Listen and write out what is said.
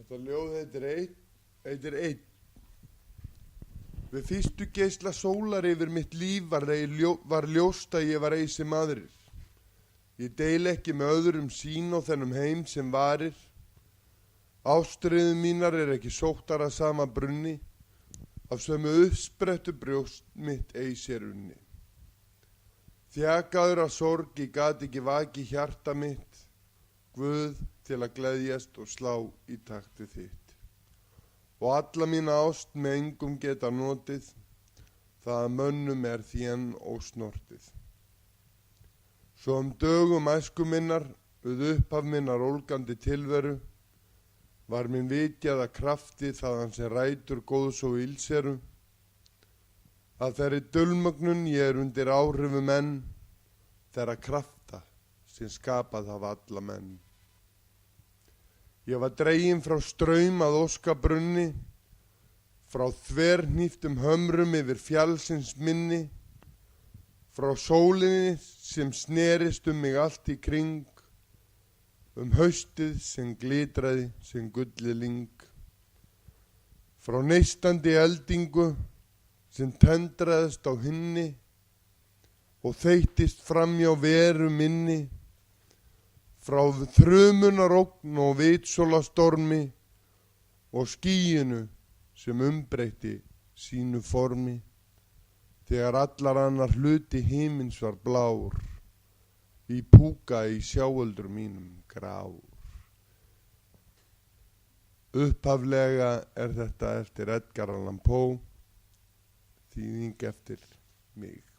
Þetta ljóð heitir Einn. Við fyrstu geisla sólar yfir mitt líf var ljóst að ég var ei sem aðrir. Ég deil ekki með öðrum sýn á þennum heim sem varir. Ástriðu mínar ekki sóttar að sama brunni, af sömu uppsprettu brjóst mitt ei sér unni. Þjakaður af sorg ég gat ekki vaki hjarta mitt, Guð til að gleðjast og slá í takti þitt. Og alla mína ást með engum geta notið, það að mönnum því enn ósnortið. Svo dögum æsku minnar, upphaf minnar ólgandi tilveru, var minn vitjað að krafti þaðan sem rætur góðs og ills eru, að þeirri dulmögnun ég undir áhrifum enn, þeirra krafta sem skapað hafa alla menn. Ég var dreginn frá straum að óskabrunni, frá þverhníftum hömrum yfir fjallsins minni, frá sólinni sem snerist mig allt í kring, haustið sem glitraði sem gullið lyng, frá neistandi eldingu sem tendraðist á hinni og þeyttist framjá veru minni, frá þrumunarógn og vitsólastormi og skýinu sem umbreytti sínu formi, þegar allar annar hluti himins var blár, í púka í sjáöldur mínum grár. Upphaflega þetta eftir Edgar Allan Poe, þýðing eftir mig.